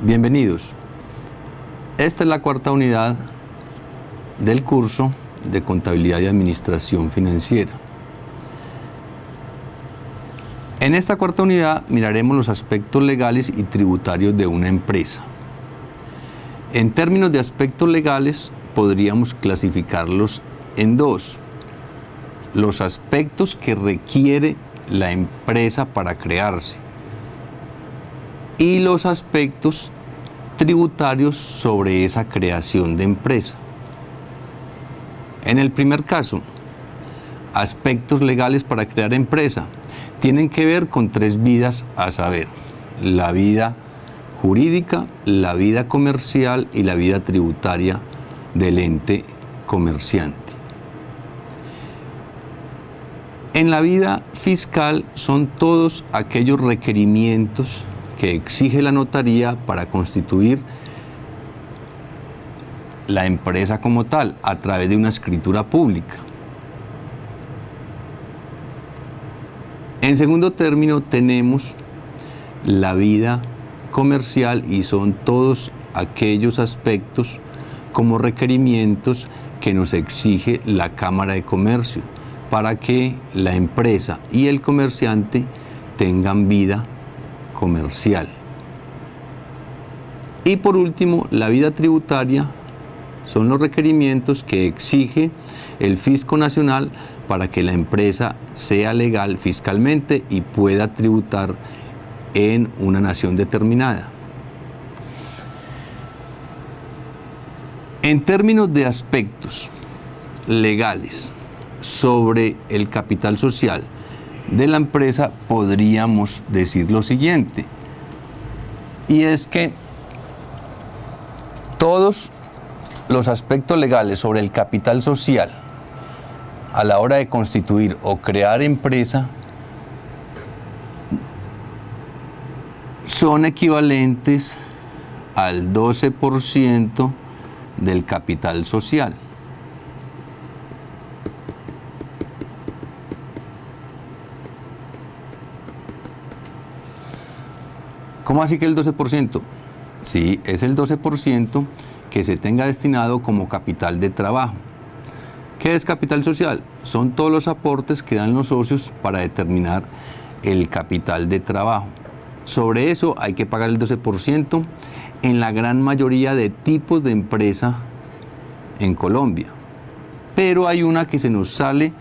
Bienvenidos. Esta es la cuarta unidad del curso de Contabilidad y Administración Financiera. En esta cuarta unidad miraremos los aspectos legales y tributarios de una empresa. En términos de aspectos legales, podríamos clasificarlos en dos: los aspectos que requiere la empresa para crearse y los aspectos tributarios sobre esa creación de empresa. En el primer caso, aspectos legales para crear empresa tienen que ver con tres vidas, a saber, la vida jurídica, la vida comercial y la vida tributaria del ente comerciante. En la vida fiscal son todos aquellos requerimientos que exige la notaría para constituir la empresa como tal a través de una escritura pública. En segundo término tenemos la vida comercial y son todos aquellos aspectos como requerimientos que nos exige la Cámara de Comercio para que la empresa y el comerciante tengan vida comercial. Y por último, la vida tributaria son los requerimientos que exige el Fisco Nacional para que la empresa sea legal fiscalmente y pueda tributar en una nación determinada. En términos de aspectos legales sobre el capital social de la empresa, podríamos decir lo siguiente, y es que todos los aspectos legales sobre el capital social a la hora de constituir o crear empresa son equivalentes al 12% del capital social. ¿Cómo así que el 12%? Sí, es el 12% que se tenga destinado como capital de trabajo. ¿Qué es capital social? Son todos los aportes que dan los socios para determinar el capital de trabajo. Sobre eso hay que pagar el 12% en la gran mayoría de tipos de empresa en Colombia. Pero hay una que se nos sale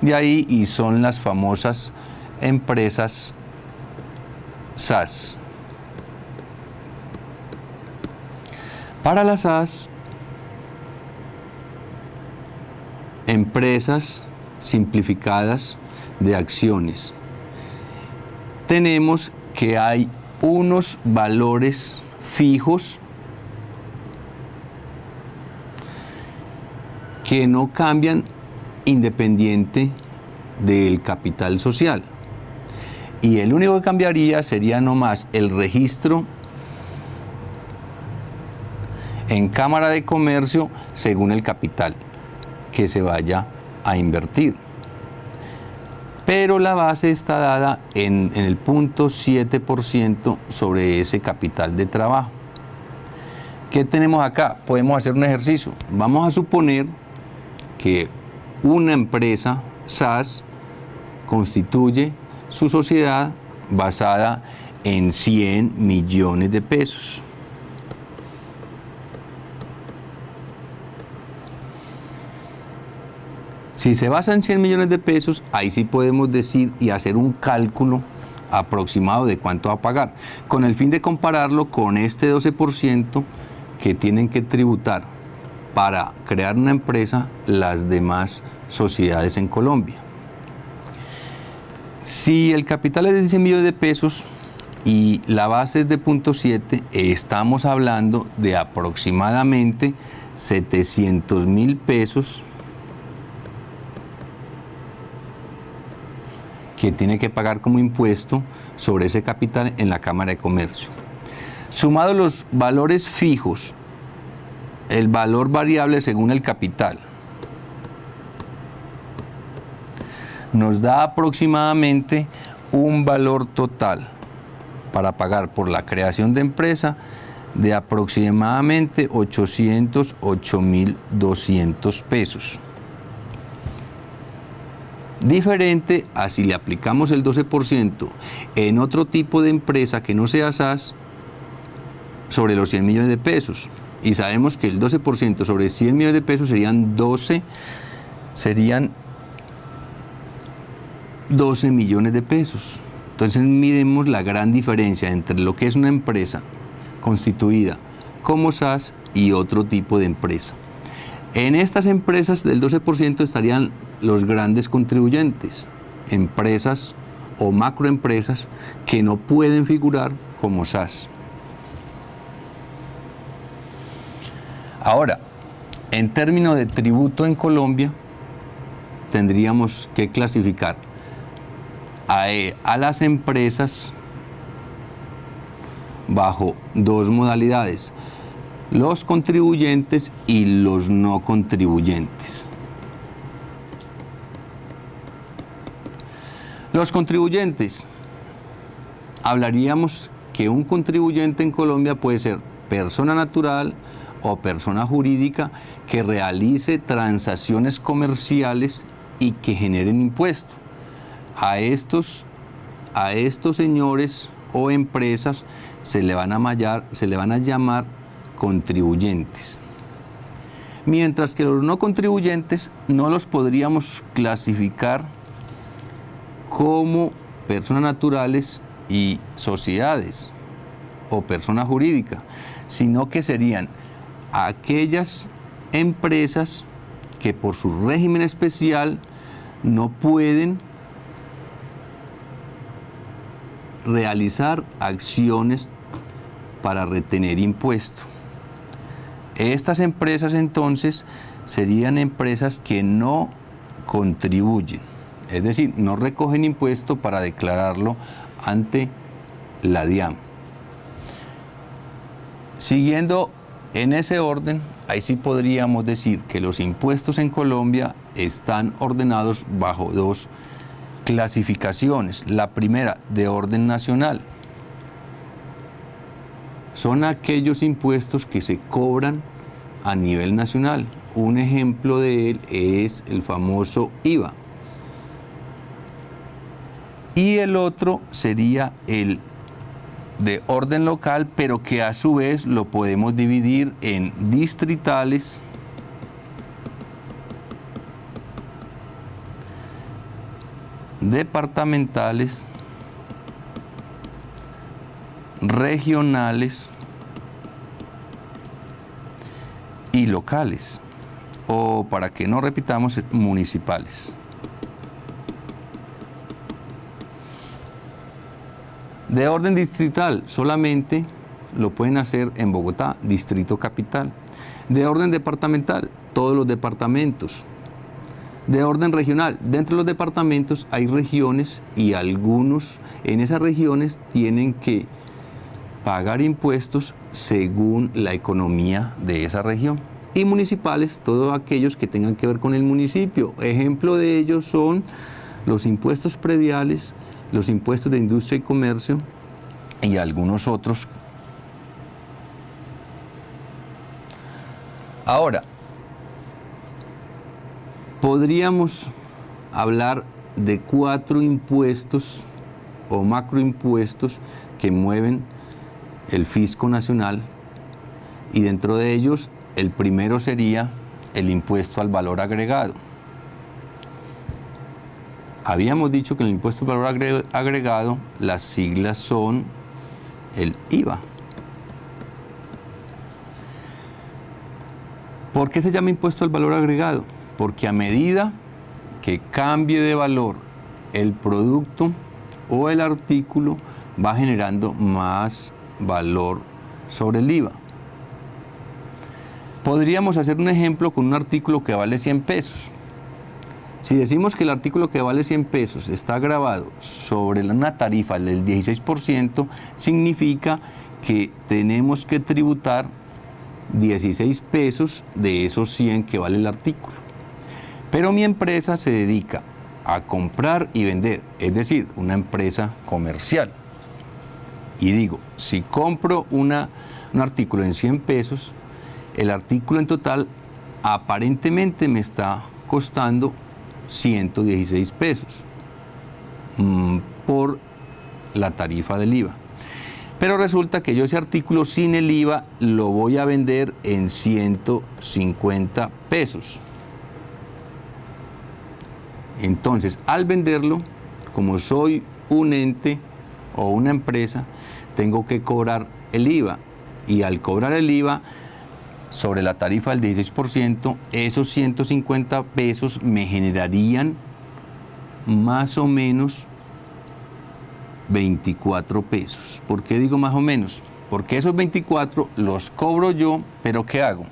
de ahí y son las famosas empresas SAS. Para las SAS, empresas simplificadas de acciones, tenemos que hay unos valores fijos que no cambian independiente del capital social. Y el único que cambiaría sería nomás el registro en Cámara de Comercio según el capital que se vaya a invertir. Pero la base está dada en el 0.7% sobre ese capital de trabajo. ¿Qué tenemos acá? Podemos hacer un ejercicio. Vamos a suponer que una empresa SAS constituye su sociedad basada en 100 millones de pesos. Si se basa en 100 millones de pesos, ahí sí podemos decir y hacer un cálculo aproximado de cuánto va a pagar, con el fin de compararlo con este 12% que tienen que tributar para crear una empresa las demás sociedades en Colombia. Si el capital es de 100 millones de pesos y la base es de 0.7, estamos hablando de aproximadamente 700.000 pesos que tiene que pagar como impuesto sobre ese capital en la Cámara de Comercio. Sumados los valores fijos, el valor variable según el capital, nos da aproximadamente un valor total para pagar por la creación de empresa de aproximadamente 808.200 pesos. Diferente a si le aplicamos el 12% en otro tipo de empresa que no sea SAS sobre los 100 millones de pesos. Y sabemos que el 12% sobre 100 millones de pesos serían 12 millones de pesos. Entonces miremos la gran diferencia entre lo que es una empresa constituida como SAS y otro tipo de empresa. En estas empresas del 12% estarían los grandes contribuyentes, empresas o macroempresas que no pueden figurar como SAS. Ahora, en términos de tributo en Colombia, tendríamos que clasificar a las empresas bajo dos modalidades: los contribuyentes y los no contribuyentes. Los contribuyentes, hablaríamos que un contribuyente en Colombia puede ser persona natural o persona jurídica que realice transacciones comerciales y que generen impuesto. A estos señores o empresas se le van a llamar contribuyentes. Mientras que los no contribuyentes no los podríamos clasificar como personas naturales y sociedades o persona jurídica, sino que serían aquellas empresas que por su régimen especial no pueden realizar acciones para retener impuesto. Estas empresas entonces serían empresas que no contribuyen, es decir, no recogen impuesto para declararlo ante la DIAN. Siguiendo en ese orden, ahí sí podríamos decir que los impuestos en Colombia están ordenados bajo dos clasificaciones. La primera, de orden nacional. Son aquellos impuestos que se cobran a nivel nacional. Un ejemplo de él es el famoso IVA. Y el otro sería el de orden local, pero que a su vez lo podemos dividir en distritales, departamentales, regionales y locales, o para que no repitamos, municipales. De orden distrital, solamente lo pueden hacer en Bogotá, Distrito Capital. De orden departamental, todos los departamentos. De orden regional, dentro de los departamentos hay regiones y algunos en esas regiones tienen que pagar impuestos según la economía de esa región. Y municipales, todos aquellos que tengan que ver con el municipio. Ejemplo de ellos son los impuestos prediales, los impuestos de industria y comercio y algunos otros. Ahora, podríamos hablar de 4 impuestos o macroimpuestos que mueven el fisco nacional, y dentro de ellos el primero sería el impuesto al valor agregado. Habíamos dicho que en el impuesto al valor agregado las siglas son el IVA. ¿Por qué se llama impuesto al valor agregado? Porque a medida que cambie de valor el producto o el artículo, va generando más valor sobre el IVA. Podríamos hacer un ejemplo con un artículo que vale 100 pesos. Si decimos que el artículo que vale 100 pesos está grabado sobre una tarifa del 16%, significa que tenemos que tributar 16 pesos de esos 100 que vale el artículo. Pero mi empresa se dedica a comprar y vender, es decir, una empresa comercial. Y digo, si compro una un artículo en 100 pesos, el artículo en total aparentemente me está costando 116 pesos por la tarifa del IVA. Pero resulta que yo ese artículo sin el IVA lo voy a vender en 150 pesos. Entonces, al venderlo, como soy un ente o una empresa, tengo que cobrar el IVA. Y al cobrar el IVA sobre la tarifa del 16%, esos 150 pesos me generarían más o menos 24 pesos. ¿Por qué digo más o menos? Porque esos 24 los cobro yo, pero ¿qué hago?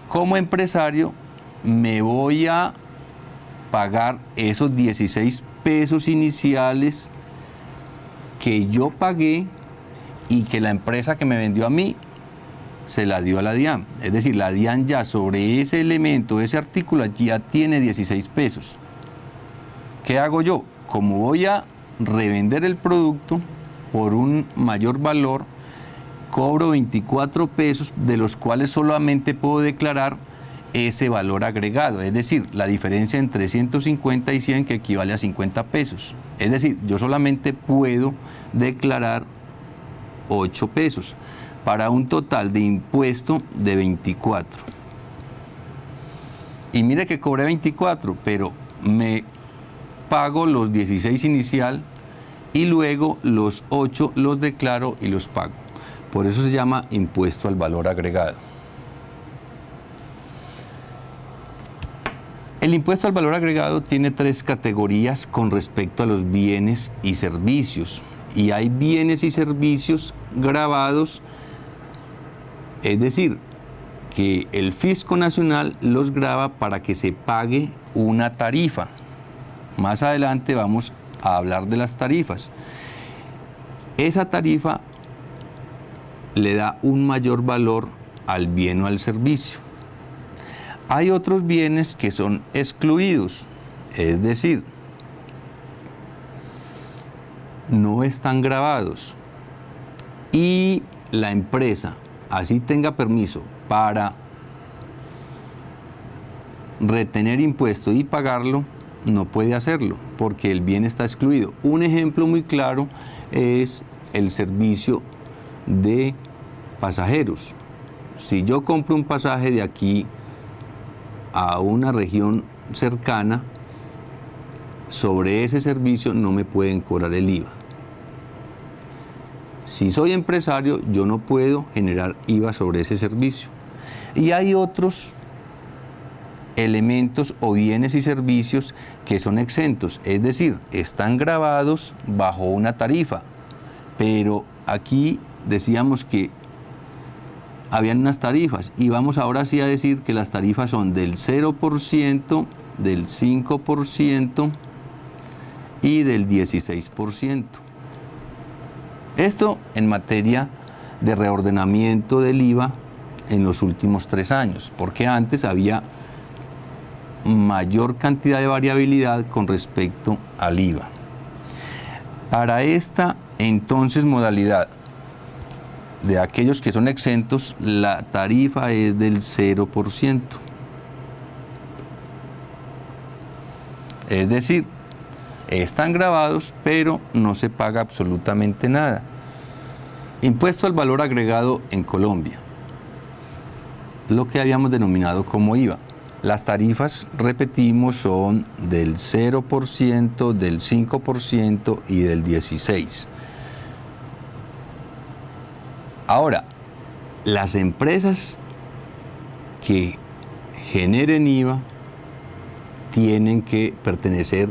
Como empresario me voy a pagar esos 16 pesos iniciales que yo pagué y que la empresa que me vendió a mí se la dio a la DIAN. Es decir, la DIAN ya sobre ese elemento, ese artículo, ya tiene 16 pesos. ¿Qué hago yo? Como voy a revender el producto por un mayor valor, cobro 24 pesos, de los cuales solamente puedo declarar ese valor agregado, es decir, la diferencia entre 150 y 100, que equivale a 50 pesos. Es decir, yo solamente puedo declarar 8 pesos para un total de impuesto de 24. Y mire que cobré 24, pero me pago los 16 inicial y luego los 8 los declaro y los pago. Por eso se llama impuesto al valor agregado. El impuesto al valor agregado tiene 3 categorías con respecto a los bienes y servicios. Y hay bienes y servicios gravados, es decir, que el Fisco Nacional los grava para que se pague una tarifa. Más adelante vamos a hablar de las tarifas. Esa tarifa le da un mayor valor al bien o al servicio. Hay otros bienes que son excluidos, es decir, no están gravados y la empresa, así tenga permiso para retener impuesto y pagarlo, no puede hacerlo porque el bien está excluido. Un ejemplo muy claro es el servicio de pasajeros. Si yo compro un pasaje de aquí a una región cercana, sobre ese servicio no me pueden cobrar el IVA. Si soy empresario, yo no puedo generar IVA sobre ese servicio. Y hay otros elementos o bienes y servicios que son exentos, es decir, están gravados bajo una tarifa, pero aquí decíamos que habían unas tarifas y vamos ahora sí a decir que las tarifas son del 0%, del 5% y del 16%. Esto en materia de reordenamiento del IVA en los últimos 3 años, porque antes había mayor cantidad de variabilidad con respecto al IVA. Para esta entonces modalidad de aquellos que son exentos, la tarifa es del 0%. Es decir, están gravados, pero no se paga absolutamente nada. Impuesto al valor agregado en Colombia, lo que habíamos denominado como IVA. Las tarifas, repetimos, son del 0%, del 5% y del 16%. Ahora, las empresas que generen IVA tienen que pertenecer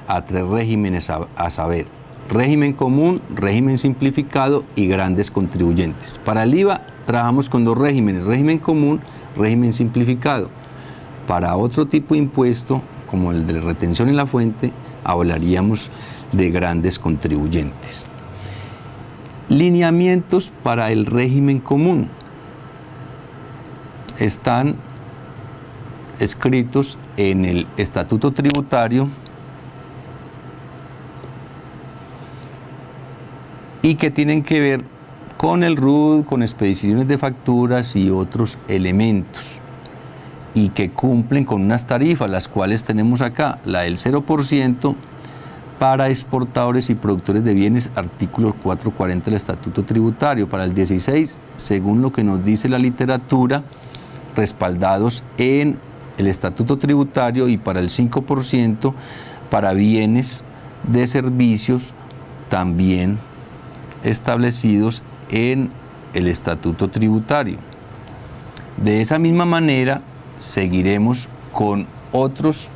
a 3 regímenes a saber: régimen común, régimen simplificado y grandes contribuyentes. Para el IVA trabajamos con 2 regímenes: régimen común, régimen simplificado. Para otro tipo de impuesto, como el de retención en la fuente, hablaríamos de grandes contribuyentes. Lineamientos para el régimen común están escritos en el Estatuto Tributario y que tienen que ver con el RUT, con expediciones de facturas y otros elementos, y que cumplen con unas tarifas, las cuales tenemos acá, la del 0% para exportadores y productores de bienes, artículo 440 del Estatuto Tributario. Para el 16, según lo que nos dice la literatura, respaldados en el Estatuto Tributario, y para el 5% para bienes de servicios también establecidos en el Estatuto Tributario. De esa misma manera seguiremos con otros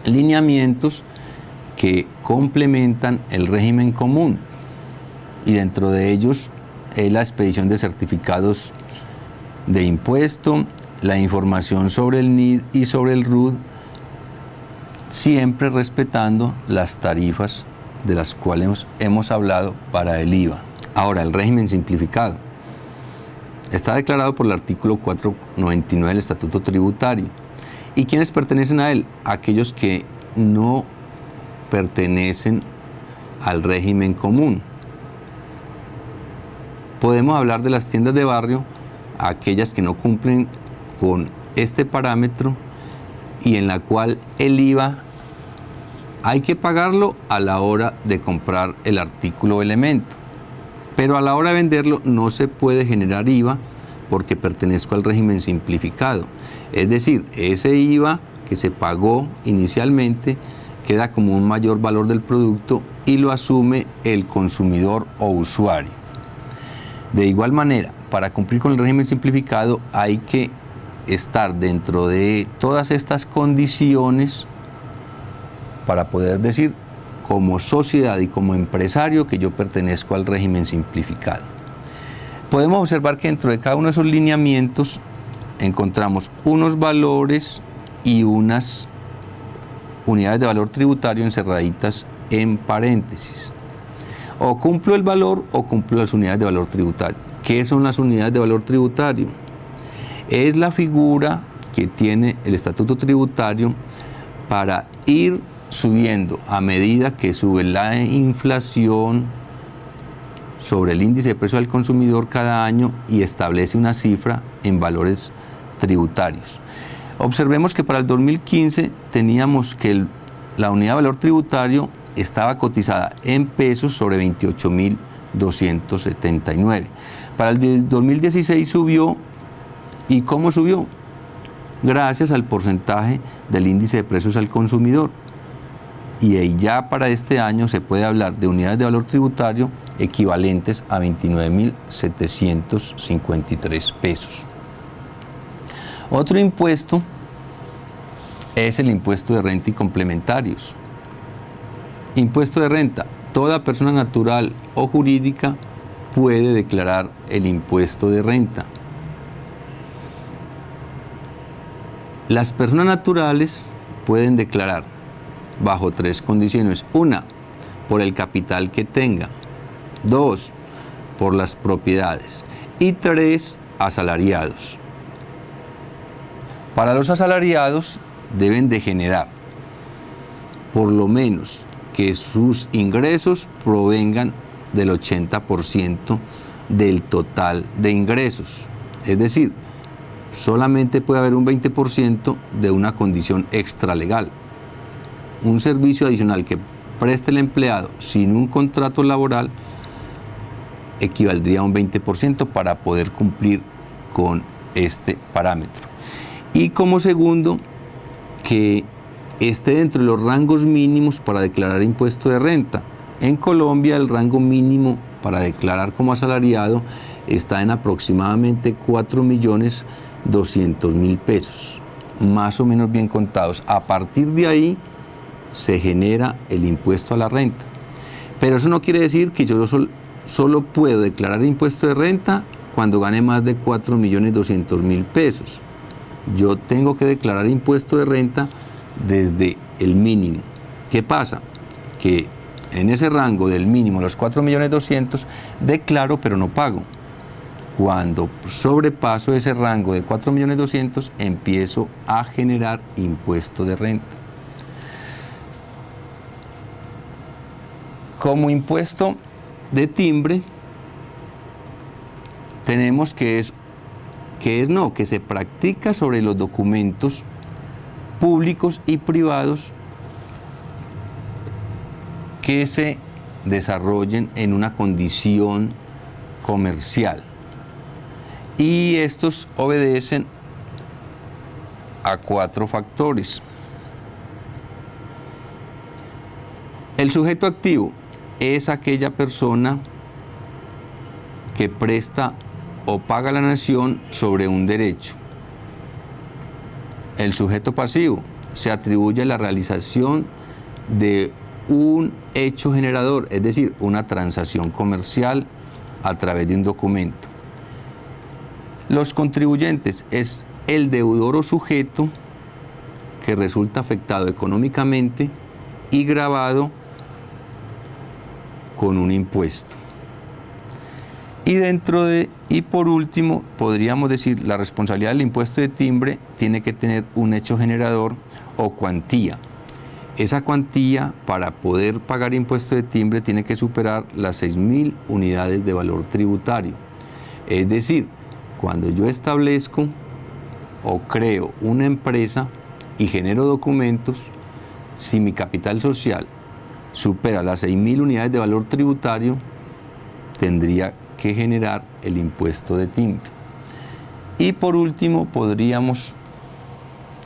lineamientos que complementan el régimen común, y dentro de ellos es la expedición de certificados de impuesto, la información sobre el NID y sobre el RUT, siempre respetando las tarifas de las cuales hemos hablado para el IVA. Ahora, el régimen simplificado está declarado por el artículo 499 del Estatuto Tributario. ¿Y quiénes pertenecen a él? Aquellos que no pertenecen al régimen común. Podemos hablar de las tiendas de barrio, aquellas que no cumplen con este parámetro y en la cual el IVA hay que pagarlo a la hora de comprar el artículo o elemento, pero a la hora de venderlo no se puede generar IVA porque pertenezco al régimen simplificado. Es decir, ese IVA que se pagó inicialmente queda como un mayor valor del producto y lo asume el consumidor o usuario. De igual manera, para cumplir con el régimen simplificado hay que estar dentro de todas estas condiciones para poder decir como sociedad y como empresario que yo pertenezco al régimen simplificado. Podemos observar que dentro de cada uno de esos lineamientos encontramos unos valores y unas unidades de valor tributario encerraditas en paréntesis. O cumplo el valor o cumplo las unidades de valor tributario. ¿Qué son las unidades de valor tributario? Es la figura que tiene el Estatuto Tributario para ir subiendo a medida que sube la inflación sobre el índice de precio del consumidor cada año y establece una cifra en valores tributarios. Observemos que para el 2015 teníamos que la unidad de valor tributario estaba cotizada en pesos sobre 28.279. Para el 2016 subió. ¿Y cómo subió? Gracias al porcentaje del índice de precios al consumidor. Y ya para este año se puede hablar de unidades de valor tributario equivalentes a 29.753 pesos. Otro impuesto es el impuesto de renta y complementarios. Impuesto de renta. Toda persona natural o jurídica puede declarar el impuesto de renta. Las personas naturales pueden declarar bajo 3 condiciones. 1, por el capital que tenga. 2, por las propiedades. Y 3, asalariados. Para los asalariados deben de generar por lo menos que sus ingresos provengan del 80% del total de ingresos. Es decir, solamente puede haber un 20% de una condición extralegal. Un servicio adicional que preste el empleado sin un contrato laboral equivaldría a un 20% para poder cumplir con este parámetro. Y como segundo, que esté dentro de los rangos mínimos para declarar impuesto de renta. En Colombia el rango mínimo para declarar como asalariado está en aproximadamente 4.200.000 pesos, más o menos bien contados. A partir de ahí se genera el impuesto a la renta. Pero eso no quiere decir que yo solo puedo declarar impuesto de renta cuando gane más de 4.200.000 pesos. Yo tengo que declarar impuesto de renta desde el mínimo. ¿Qué pasa? Que en ese rango del mínimo, los 4.200.000, declaro pero no pago. Cuando sobrepaso ese rango de 4.200.000, empiezo a generar impuesto de renta. Como impuesto de timbre, tenemos que se practica sobre los documentos públicos y privados que se desarrollen en una condición comercial. Y estos obedecen a 4 factores. El sujeto activo es aquella persona que presta o paga a la nación sobre un derecho. El sujeto pasivo se atribuye la realización de un hecho generador, es decir, una transacción comercial a través de un documento. Los contribuyentes es el deudor o sujeto que resulta afectado económicamente y gravado con un impuesto. Y por último, podríamos decir, la responsabilidad del impuesto de timbre tiene que tener un hecho generador o cuantía. Esa cuantía, para poder pagar impuesto de timbre, tiene que superar las 6.000 unidades de valor tributario. Es decir, cuando yo establezco o creo una empresa y genero documentos, si mi capital social supera las 6.000 unidades de valor tributario, tendría que generar el impuesto de timbre. Y por último, podríamos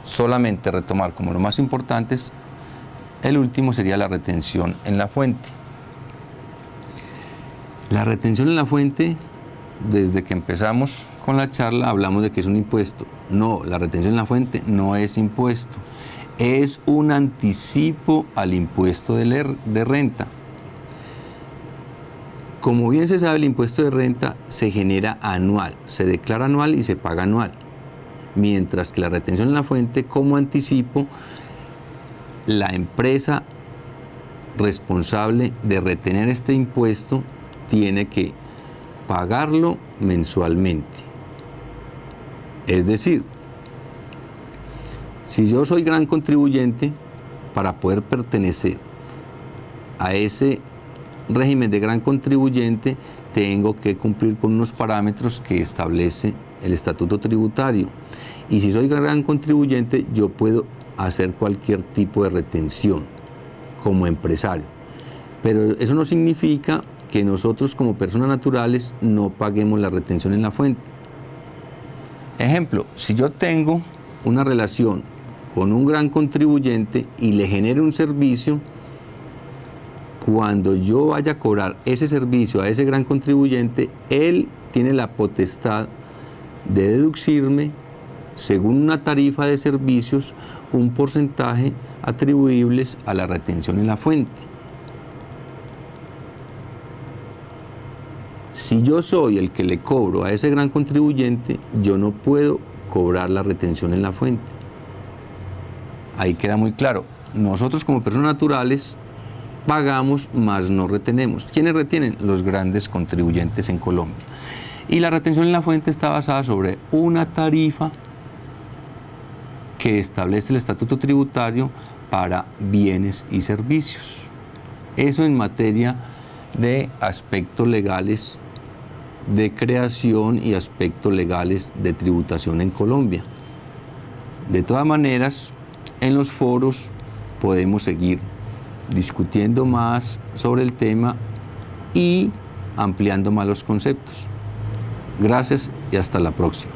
solamente retomar como lo más importante, el último sería la retención en la fuente. La retención en la fuente, desde que empezamos con la charla, hablamos de que es un impuesto. No, la retención en la fuente no es impuesto, es un anticipo al impuesto de renta. Como bien se sabe, el impuesto de renta se genera anual, se declara anual y se paga anual. Mientras que la retención en la fuente, como anticipo, la empresa responsable de retener este impuesto tiene que pagarlo mensualmente. Es decir, si yo soy gran contribuyente, para poder pertenecer a ese régimen de gran contribuyente, tengo que cumplir con unos parámetros que establece el estatuto tributario. Y si soy gran contribuyente, yo puedo hacer cualquier tipo de retención como empresario. Pero eso no significa que nosotros como personas naturales no paguemos la retención en la fuente. Ejemplo, si yo tengo una relación con un gran contribuyente y le genero un servicio, cuando yo vaya a cobrar ese servicio a ese gran contribuyente, él tiene la potestad de deducirme, según una tarifa de servicios, un porcentaje atribuibles a la retención en la fuente. Si yo soy el que le cobro a ese gran contribuyente, yo no puedo cobrar la retención en la fuente. Ahí queda muy claro. Nosotros como personas naturales pagamos, más no retenemos. ¿Quiénes retienen? Los grandes contribuyentes en Colombia. Y la retención en la fuente está basada sobre una tarifa que establece el estatuto tributario para bienes y servicios. Eso en materia de aspectos legales de creación y aspectos legales de tributación en Colombia. De todas maneras, en los foros podemos seguir discutiendo más sobre el tema y ampliando más los conceptos. Gracias y hasta la próxima.